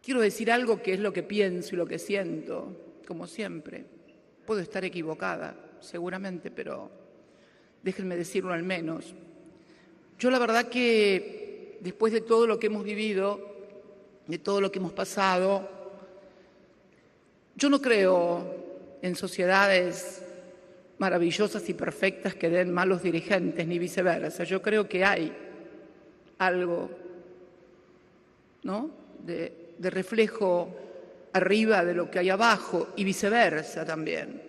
quiero decir algo que es lo que pienso y lo que siento, como siempre. Puedo estar equivocada, seguramente, pero déjenme decirlo al menos. Yo la verdad que después de todo lo que hemos vivido, de todo lo que hemos pasado, yo no creo en sociedades maravillosas y perfectas que den malos dirigentes, ni viceversa. Yo creo que hay algo, ¿no?, de reflejo arriba de lo que hay abajo y viceversa también,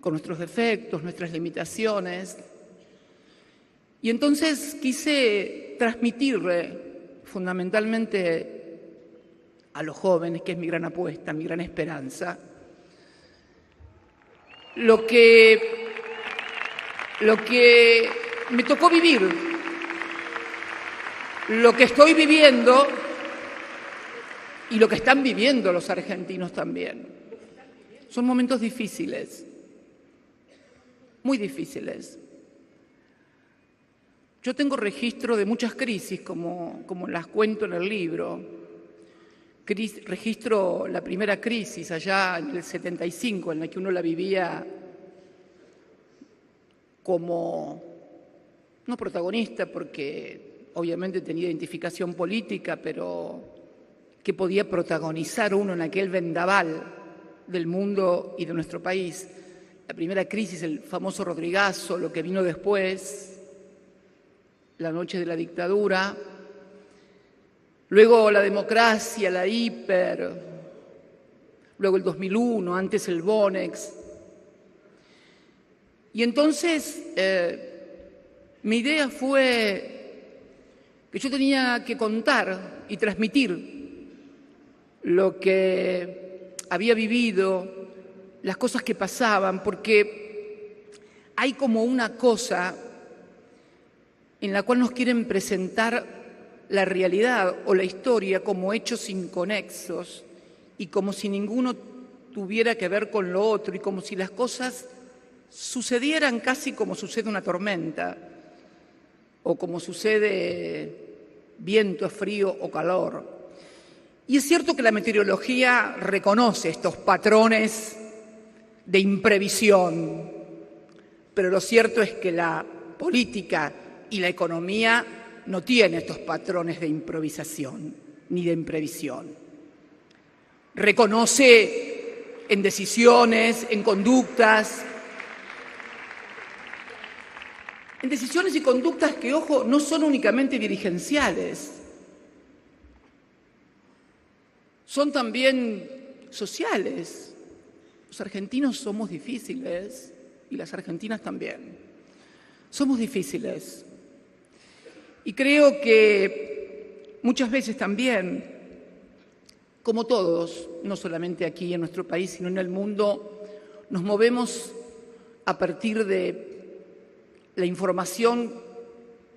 con nuestros defectos, nuestras limitaciones. Y entonces quise transmitirle fundamentalmente a los jóvenes, que es mi gran apuesta, mi gran esperanza, lo que me tocó vivir, lo que estoy viviendo y lo que están viviendo los argentinos también. Son momentos difíciles, muy difíciles. Yo tengo registro de muchas crisis, como las cuento en el libro. Registro la primera crisis allá en el 75, en la que uno la vivía como, no protagonista, porque obviamente tenía identificación política, pero que podía protagonizar uno en aquel vendaval del mundo y de nuestro país. La primera crisis, el famoso Rodrigazo, lo que vino después, la noche de la dictadura, luego la democracia, la hiper, luego el 2001, antes el Bonex. Y entonces mi idea fue que yo tenía que contar y transmitir lo que había vivido, las cosas que pasaban, porque hay como una cosa en la cual nos quieren presentar la realidad o la historia como hechos inconexos y como si ninguno tuviera que ver con lo otro y como si las cosas sucedieran casi como sucede una tormenta o como sucede viento, frío o calor. Y es cierto que la meteorología reconoce estos patrones de imprevisión, pero lo cierto es que la política y la economía no tienen estos patrones de improvisación ni de imprevisión. Reconoce en decisiones, en conductas, y conductas que, ojo, no son únicamente dirigenciales, son también sociales. Los argentinos somos difíciles y las argentinas también. Somos difíciles. Y creo que muchas veces también, como todos, no solamente aquí en nuestro país, sino en el mundo, nos movemos a partir de la información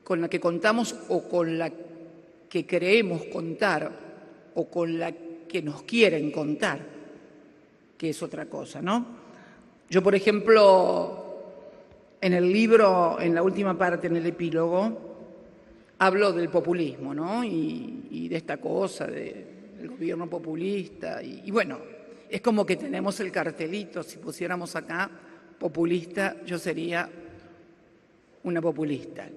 con la que contamos o con la que creemos contar o con la que nos quieren contar, que es otra cosa, ¿no? Yo, por ejemplo, en el libro, en la última parte, en el epílogo, hablo del populismo, ¿no? Y de esta cosa del gobierno populista. Y bueno, es como que tenemos el cartelito, si pusiéramos acá populista, yo sería una populista.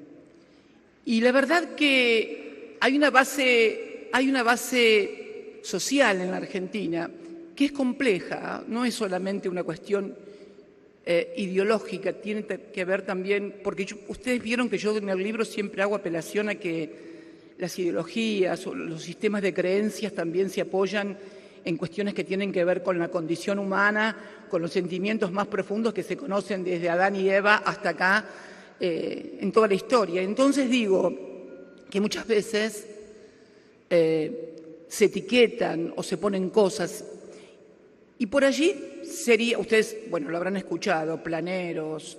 Y la verdad que hay una base social en la Argentina que es compleja, no es solamente una cuestión ideológica, tiene que ver también, porque ustedes vieron que yo en el libro siempre hago apelación a que las ideologías o los sistemas de creencias también se apoyan en cuestiones que tienen que ver con la condición humana, con los sentimientos más profundos que se conocen desde Adán y Eva hasta acá, en toda la historia. Entonces digo que muchas veces se etiquetan o se ponen cosas y por allí sería, ustedes, bueno, lo habrán escuchado, planeros,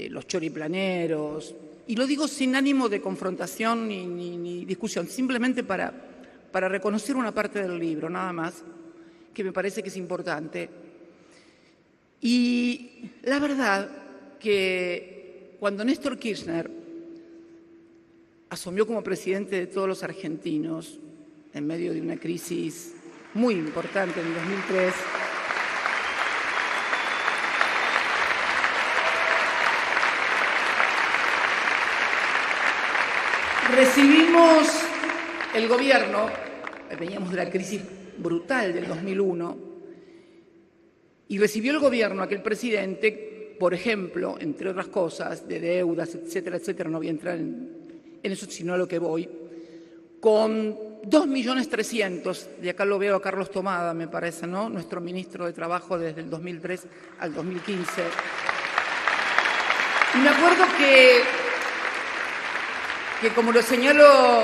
los choriplaneros, y lo digo sin ánimo de confrontación ni discusión, simplemente para reconocer una parte del libro, nada más, que me parece que es importante. Y la verdad que cuando Néstor Kirchner asumió como presidente de todos los argentinos, en medio de una crisis muy importante en el 2003. Recibimos el gobierno, veníamos de la crisis brutal del 2001, y recibió el gobierno aquel presidente, por ejemplo, entre otras cosas, de deudas, etcétera, etcétera, no voy a entrar en eso, sino a lo que voy, con 2.300.000, de acá lo veo a Carlos Tomada, me parece, ¿no? Nuestro ministro de Trabajo desde el 2003 al 2015. Y me acuerdo que como lo señalo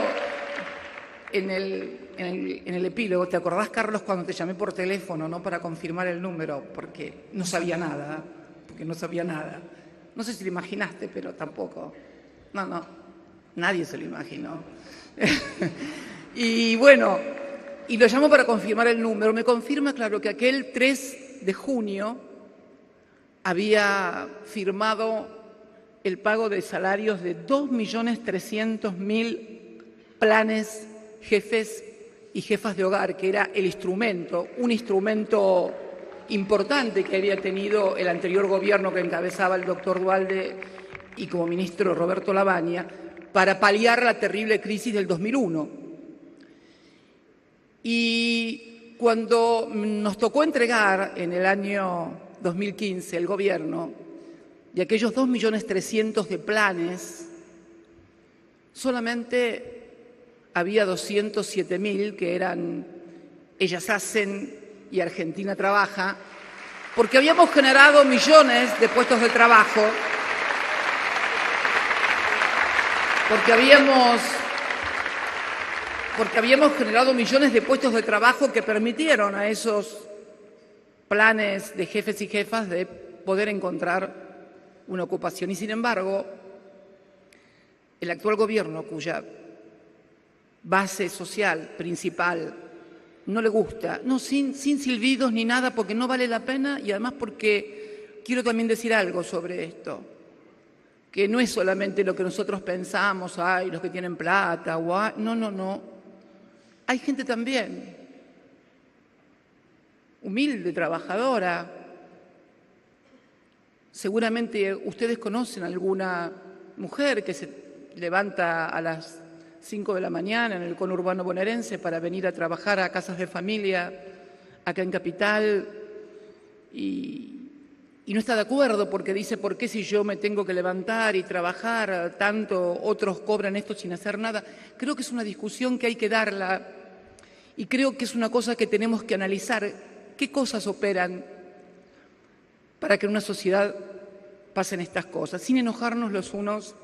en el epílogo, ¿te acordás, Carlos, cuando te llamé por teléfono, ¿no? Para confirmar el número? Porque no sabía nada, No sé si lo imaginaste, pero tampoco. No, nadie se lo imaginó. Y bueno, y lo llamo para confirmar el número. Me confirma, claro, que aquel 3 de junio había firmado el pago de salarios de 2.300.000 planes jefes y jefas de hogar, que era el instrumento, un instrumento importante que había tenido el anterior gobierno que encabezaba el doctor Duhalde y como ministro Roberto Lavagna, para paliar la terrible crisis del 2001. Y cuando nos tocó entregar en el año 2015 el gobierno, de aquellos 2.300.000 de planes, solamente había 207.000 que eran Ellas Hacen y Argentina Trabaja, porque habíamos generado millones de puestos de trabajo, porque habíamos generado millones de puestos de trabajo que permitieron a esos planes de jefes y jefas de poder encontrar una ocupación. Y sin embargo, el actual gobierno, cuya base social principal no le gusta, no sin silbidos ni nada, porque no vale la pena, y además porque quiero también decir algo sobre esto, que no es solamente lo que nosotros pensamos, los que tienen plata, no. Hay gente también humilde, trabajadora. Seguramente ustedes conocen alguna mujer que se levanta a las 5 de la mañana en el conurbano bonaerense para venir a trabajar a casas de familia acá en Capital y no está de acuerdo porque dice, ¿por qué si yo me tengo que levantar y trabajar tanto, otros cobran esto sin hacer nada? Creo que es una discusión que hay que darla y creo que es una cosa que tenemos que analizar. ¿Qué cosas operan para que en una sociedad pasen estas cosas, sin enojarnos los unos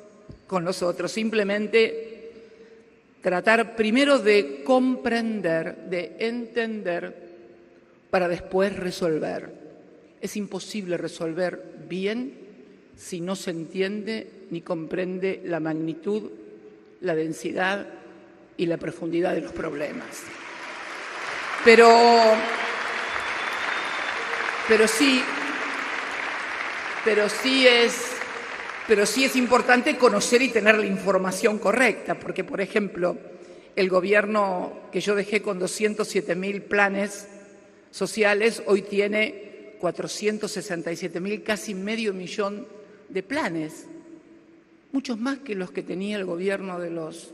con los otros? Simplemente tratar primero de comprender, de entender, para después resolver. Es imposible resolver bien si no se entiende ni comprende la magnitud, la densidad y la profundidad de los problemas. Pero sí es importante conocer y tener la información correcta, porque, por ejemplo, el gobierno que yo dejé con 207.000 planes sociales hoy tiene 467.000, casi medio millón de planes, muchos más que los que tenía el gobierno de los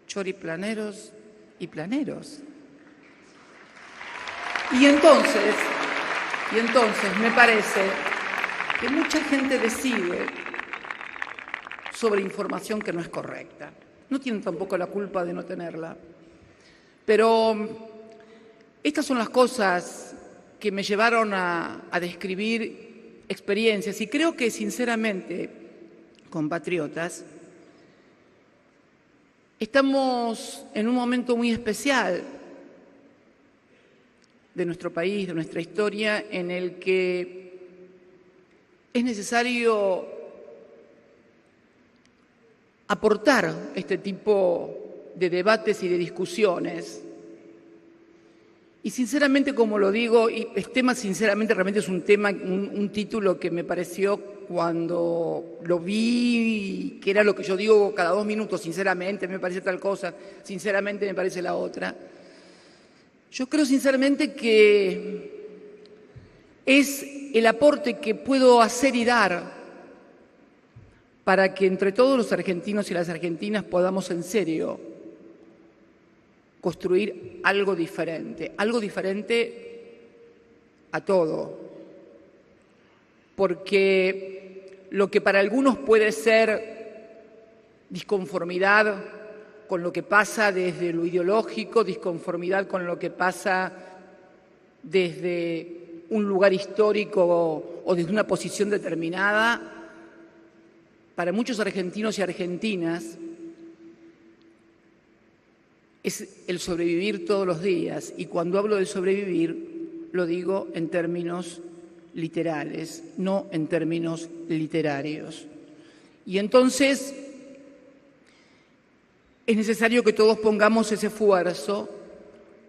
choriplaneros y planeros. Y entonces me parece que mucha gente decide sobre información que no es correcta. No tienen tampoco la culpa de no tenerla. Pero estas son las cosas que me llevaron a describir experiencias y creo que, sinceramente, compatriotas, estamos en un momento muy especial de nuestro país, de nuestra historia, en el que es necesario aportar este tipo de debates y de discusiones. Y sinceramente, como lo digo, y este tema sinceramente realmente es un tema, un título que me pareció cuando lo vi, que era lo que yo digo cada 2 minutos, sinceramente me parece tal cosa, sinceramente me parece la otra. Yo creo sinceramente que es el aporte que puedo hacer y dar para que entre todos los argentinos y las argentinas podamos en serio construir algo diferente a todo. Porque lo que para algunos puede ser disconformidad con lo que pasa desde lo ideológico, disconformidad con lo que pasa desde un lugar histórico o desde una posición determinada, para muchos argentinos y argentinas es el sobrevivir todos los días. Y cuando hablo de sobrevivir, lo digo en términos literales, no en términos literarios. Y entonces es necesario que todos pongamos ese esfuerzo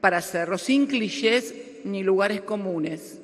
para hacerlo, sin clichés ni lugares comunes.